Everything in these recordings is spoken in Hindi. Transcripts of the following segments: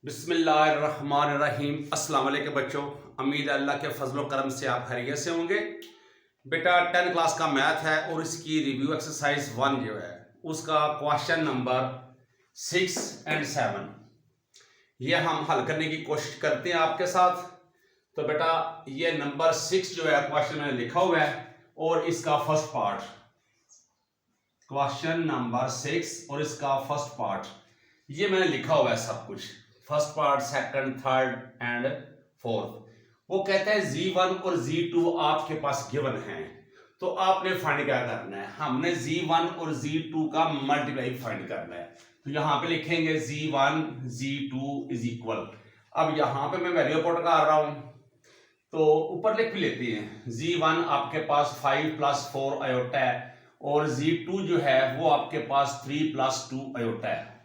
बिस्मिल्लाहिर्रहमानिर्रहीम। अस्सलाम वालेकुम बच्चों, उम्मीद है अल्लाह के फजल करम से आप खैरियत से होंगे। बेटा 10 क्लास का मैथ है और इसकी रिव्यू एक्सरसाइज 1 जो है उसका क्वेश्चन नंबर 6 एंड 7 ये हम हल करने की कोशिश करते हैं आपके साथ। तो बेटा ये नंबर 6 जो है क्वेश्चन में लिखा हुआ है और इसका फर्स्ट पार्ट क्वेश्चन नंबर 6 और इसका फर्स्ट पार्ट ये मैंने लिखा हुआ है सब कुछ, first part, second, third and fourth. वो कहता है Z1 और Z2 आपके पास गिवन है, तो आपने फाइंड क्या करना है। हमने Z1 और Z2 का मल्टीप्लाई फाइंड करना है। तो यहां पे लिखेंगे Z1 Z2 इज इक्वल। अब यहां पे मैं वैल्यू पुट कर रहा हूं तो ऊपर लिख भी लेते हैं। Z1 आपके पास 5 + 4 आयोटा है और Z2 जो है वो आपके पास 3 + 2 आयोटा है।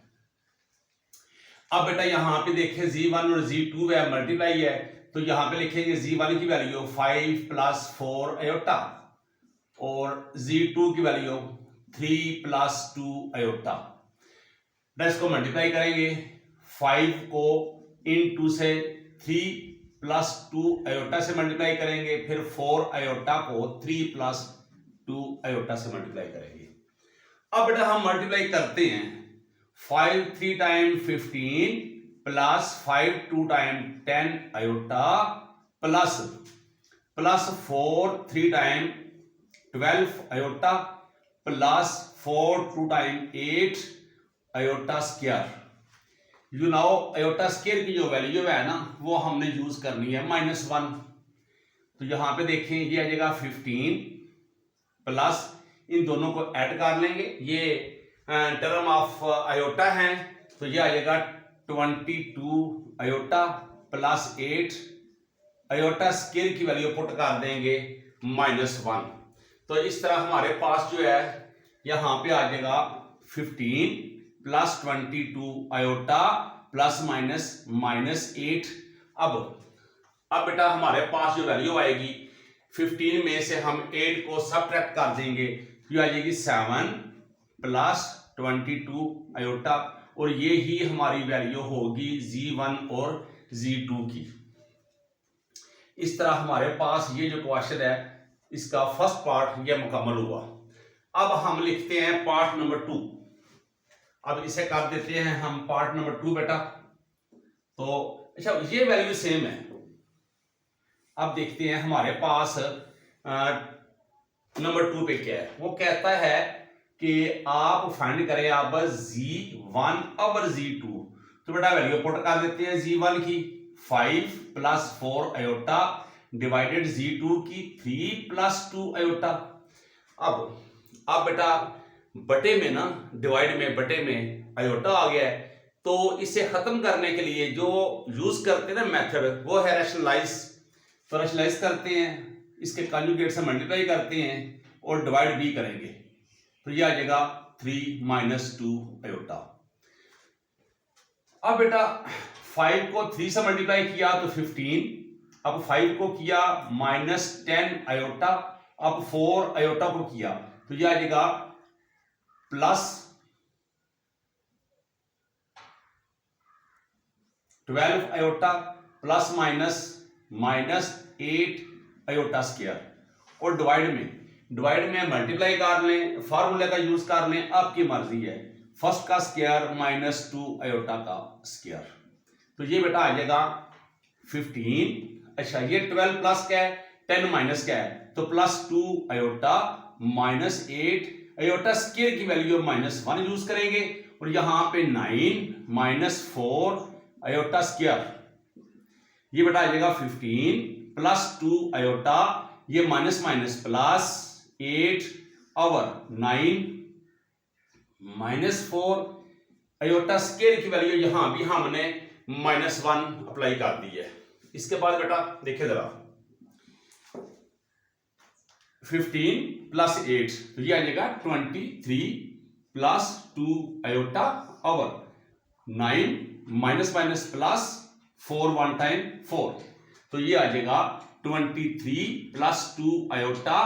अब बेटा यहां पे देखें Z1 और Z2 है मल्टीप्लाई है, तो यहां पे लिखेंगे Z1 की वैल्यू 5 + 4 आयोटा और Z2 की वैल्यू 3 + 2 आयोटा। इसको मल्टीप्लाई करेंगे, 5 को इन 2 से 3 + 2 आयोटा से मल्टीप्लाई करेंगे, फिर 4 आयोटा को 3 + 2 आयोटा से मल्टीप्लाई करेंगे। अब बेटा हम मल्टीप्लाई करते हैं। 5 3 time 15 plus 5 2 time 10 iota plus 4 3 time 12 iota plus 4 2 time 8 iota square. You know iota square की जो वैल्यू है ना वो हमने यूज करनी है -1। तो यहां पे देखें ये आ जाएगा 15 प्लस इन दोनों को ऐड कर लेंगे, ये टर्म ऑफ आयोटा है, तो ये आ जाएगा 22 आयोटा प्लस 8 आयोटा स्क्वायर की वैल्यू पुट कर देंगे -1। तो इस तरह हमारे पास जो है यहां पे आ जाएगा 15 + 22 आयोटा प्लस माइनस 8। अब बेटा हमारे पास जो वैल्यू आएगी 15 में से हम 8 को सबट्रैक्ट कर देंगे, ये आ जाएगी 7 + 22 आयोटा और ये ही हमारी वैल्यू होगी Z1 और Z2 की। इस तरह हमारे पास ये जो क्वेश्चन है इसका फर्स्ट पार्ट ये मुकम्मल हुआ। अब हम लिखते हैं पार्ट नंबर 2। अब इसे कर देते हैं हम पार्ट नंबर 2 बेटा। तो अच्छा ये वैल्यू सेम है। अब देखते हैं हमारे पास नंबर 2 पे क्या है। वो कहता है कि आप फाइंड करें आप Z1 और Z2। तो बेटा वैल्यू पुट कर देते हैं Z1 की 5 + 4 आयोटा डिवाइडेड Z2 की 3 + 2 आयोटा। अब बेटा बटे में ना डिवाइड में बटे में आयोटा आ गया है, तो इसे खत्म करने के लिए जो यूज करते हैं ना मेथड वो है रैशनलाइज। तो रैशनलाइज करते हैं, इसके कॉन्जुगेट से मल्टीप्लाई करते हैं और डिवाइड भी करेंगे, तो ये आ जाएगा 3 - 2 आयोटा। अब बेटा 5 को 3 से मल्टीप्लाई किया तो 15, अब 5 को किया -10 आयोटा, अब 4 आयोटा को किया तो ये आ जाएगा +12 आयोटा प्लस -8 आयोटा स्क्वायर। और डिवाइड में मल्टीप्लाई कर लें, फार्मूले का यूज कर लें, आपकी मर्जी है। फर्स्ट का स्क्वायर -2 आयोटा का स्क्वायर, तो ये बेटा आ जाएगा 15। अच्छा ये 12 प्लस क्या है 10 माइनस क्या है, तो +2 आयोटा -8 आयोटा स्क्वायर की वैल्यू -1 यूज करेंगे और यहां पे 9 - 4 आयोटा स्क्वायर। ये बेटा आ जाएगा 15 + 2 आयोटा, ये माइनस प्लस 8 और 9 -4 आयोटा स्क्वायर की वैल्यू यहां भी हमने -1 अप्लाई कर दी है। इसके बाद बेटा देखिए जरा 15 + 8 तो ये आ जाएगा 23 + 2 आयोटा और 9 माइनस प्लस 4 1 टाइम 4, तो ये आ जाएगा 23 + 2 आयोटा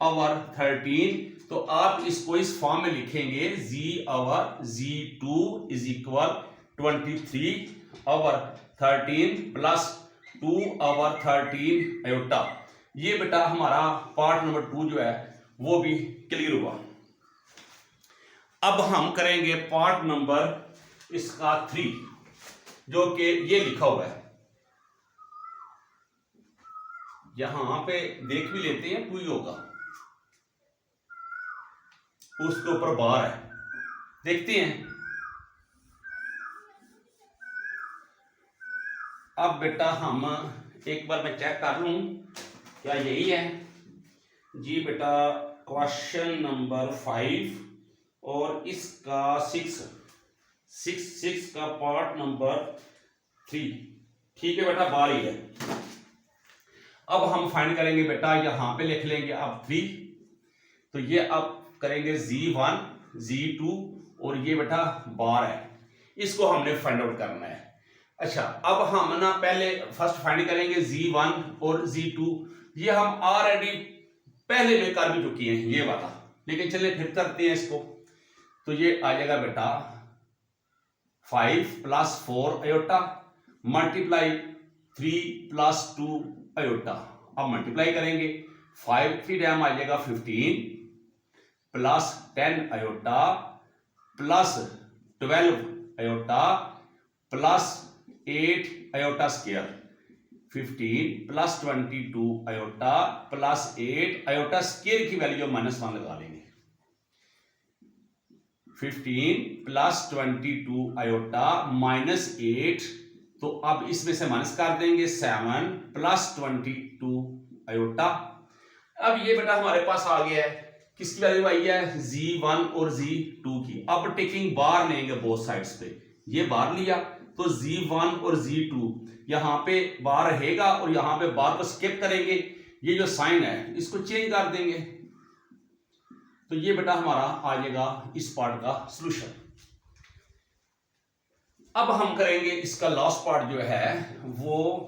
और 13। तो आप इसको इस फॉर्म में लिखेंगे Z/Z2 = 23/13 प्लस 2/13 आयोटा। ये बेटा हमारा पार्ट नंबर 2 जो है वो भी क्लियर हुआ। अब हम करेंगे पार्ट नंबर इसका 3, जो कि ये लिखा हुआ है, यहां पे देख भी लेते हैं, 2 ही होगा, उसके ऊपर बार है, देखते हैं। अब बेटा हम एक बार मैं चेक कर लूं क्या यही है जी बेटा। क्वेश्चन नंबर 5 और इसका 6 का पार्ट नंबर 3, ठीक है बेटा, बार ही है। अब हम फाइंड करेंगे बेटा, यहां पे लिख लेंगे अब 3, तो ये अब करेंगे Z1 Z2 और ये बेटा बार है, इसको हमने फाइंड आउट करना है। अच्छा, अब हम ना पहले फर्स्ट फाइंड करेंगे Z1 और Z2, ये हम ऑलरेडी पहले में कर भी चुकी हैं ये वाला, लेकिन चलिए फिर करते हैं इसको। तो ये आ जाएगा बेटा 5 + 4 आयोटा मल्टीप्लाई 3 + 2 आयोटा। अब मल्टीप्लाई करेंगे, 5 3 टाइम आ जाएगा 15 plus 10 iota plus 12 iota plus 8 iota square, 15 plus 22 iota plus 8 iota square की वैल्यू -1 लगा लेंगे। 15 प्लस 22 आयोटा -8, तो अब इसमें से माइनस कर देंगे 7 प्लस 22 आयोटा। अब ये बेटा हमारे पास आ गया है, किसकी वैल्यू आई है, Z1 और Z2 की। अब टेकिंग बार लेंगे बोथ साइड्स पे, ये बार लिया तो Z1 और Z2 यहां पे बार रहेगा और यहां पे बार को स्किप करेंगे, ये जो साइन है इसको चेंज कर देंगे, तो ये बेटा हमारा आ जाएगा इस पार्ट का सॉल्यूशन। अब हम करेंगे इसका लास्ट पार्ट जो है वो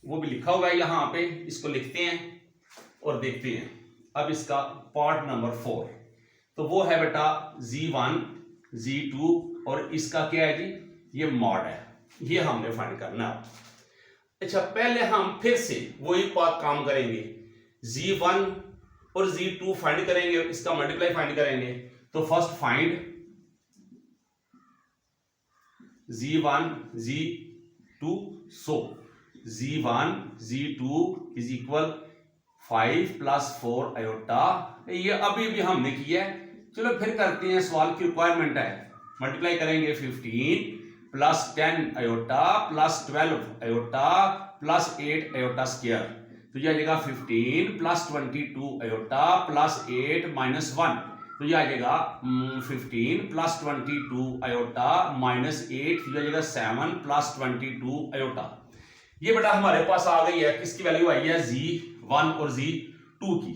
भी लिखा हुआ है यहां पे, इसको लिखते हैं और देखते हैं। अब इसका पार्ट नंबर 4, तो वो है बेटा Z1 Z2 और इसका क्या है जी, ये मॉड है, ये हमने फाइंड करना है। अच्छा, पहले हम फिर से वही पार्ट काम करेंगे, Z1 और Z2 फाइंड करेंगे, इसका मल्टीप्लाई फाइंड करेंगे। तो first find Z1 Z2, so Z1 Z2 is equal 5 + 4 iota, ये अभी भी हमने किया है। चलो फिर करते हैं, सवाल की रिक्वायरमेंट है, मल्टीप्लाई करेंगे 15 plus 10 iota plus 12 iota plus 8 iota square, तो यह आ जाएगा 15 प्लस 22 आयोटा प्लस 8 -1, तो यह आ जाएगा 15 प्लस 22 आयोटा -8, तो यह आ जाएगा 7 प्लस 22 आयोटा। ये बेटा हमारे पास आ गई है, किसकी वैल्यू आई है, Z1 और Z2 की।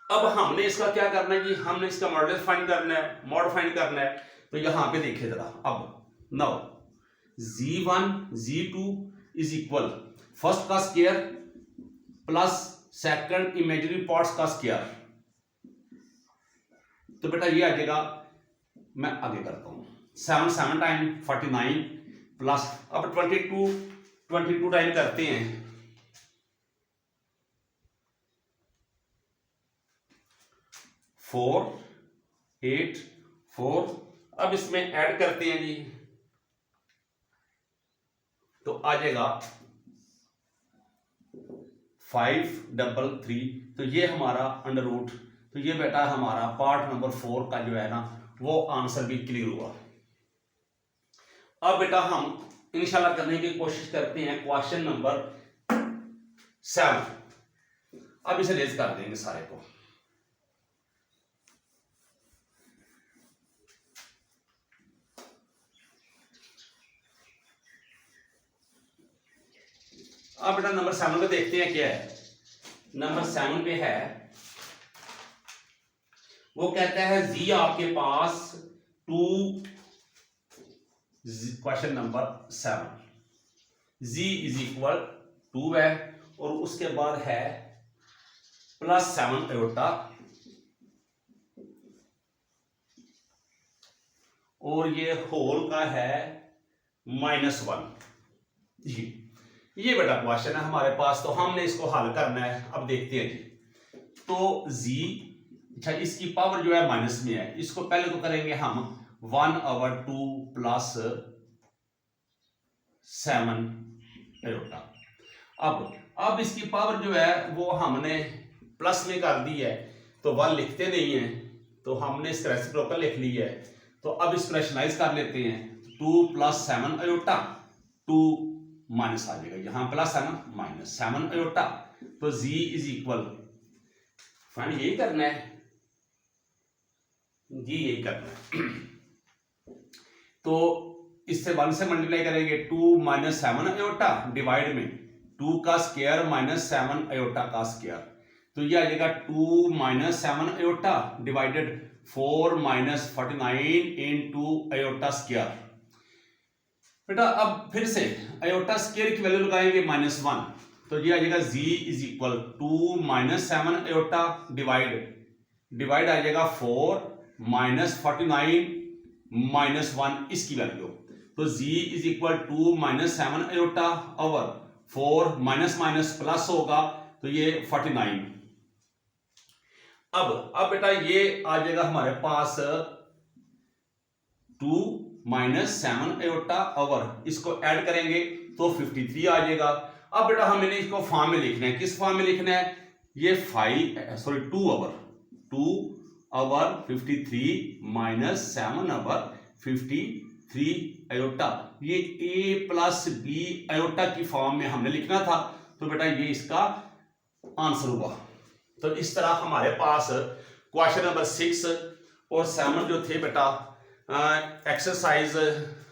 अब हमने इसका क्या करना है जी, हमने इसका मॉडुलस फाइंड करना है, मॉड फाइंड करना है। तो यहां पे देखिए जरा, अब now Z1 Z2 is equal first का square plus second imaginary parts का स्क्वायर, तो बेटा ये आ जाएगा, मैं आगे करता हूं, 7 टाइम 49 प्लस, अब 22 टाइम करते हैं, 4 8 4, अब इसमें ऐड करते हैं जी, तो आ जाएगा 533, तो ये हमारा अंडर रूट, तो ये बेटा हमारा पार्ट नंबर 4 का जो है ना वो आंसर भी क्लियर हुआ। अब बेटा हम इंशाल्लाह करने की कोशिश करते हैं क्वेश्चन नंबर 7। अब इसे रेज कर देंगे सारे को। अब बेटा नंबर 7 पे देखते हैं क्या है। नंबर 7 पे है, वो कहता है जी आपके पास 2, question number 7, G is equal 2 है और उसके बाद है +7 आयोटा और ये होल का है -1। ये बेटा क्वेश्चन है हमारे पास, तो हमने इसको हल करना है। अब देखते हैं जी। तो z, अच्छा इसकी पावर जो है माइनस में है, इसको पहले तो करेंगे हम 1/2 प्लस 7 अयोटा। अब इसकी पावर जो है वो हमने प्लस में कर दी है, तो 1 लिखते नहीं है, तो हमने इसका रेसिप्रोकल लिख ली है। तो अब इसको रैशनलाइज कर लेते हैं। 2 + 7 अयोटा, 2 माइनस आ जाएगा, यहां प्लस है ना, -7 अयोटा। तो z इज इक्वल, फाइंड यही करना है जी, यही करना है। तो इससे 1 से मल्टीप्लाई करेंगे, 2 - 7 अयोटा डिवाइड में 2 का स्क्वायर -7 अयोटा का स्क्वायर, तो ये आ जाएगा 2 - 7 iota divided 4 - 49 into iota square. बेटा अब फिर से अयोटा स्क्वायर की वैल्यू लगाएंगे -1, तो ये आ जाएगा z is equal 2 - 7 iota divide आ जाएगा 4 - 49 -1 इसकी वैल्यू, तो z is equal 2 - 7 iota over 4 minus plus होगा, तो ये 49। अब बेटा ये आ जाएगा हमारे पास 2 - 7 अयोटा ओवर, इसको ऐड करेंगे तो 53 आ जाएगा। अब बेटा हमें इसको फॉर्म में लिखना है, किस फॉर्म में लिखना है, ये 2 ओवर 53 - 7 ओवर 53 अयोटा, ये a + b अयोटा की फॉर्म में हमने लिखना था। तो बेटा ये इसका आंसर हुआ। तो इस तरह हमारे पास क्वेश्चन नंबर 6 और 7 जो थे बेटा, एक्सरसाइज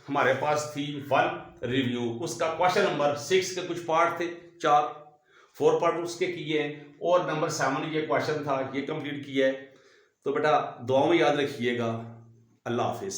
हमारे पास थी 1 रिव्यू, उसका क्वेश्चन नंबर 6 के कुछ पार्ट थे, 4 पार्ट उसके किए हैं, और नंबर 7 ये क्वेश्चन था, ये कंप्लीट किया है। तो बेटा दुआ में याद रखिएगा। अल्लाह हाफिज।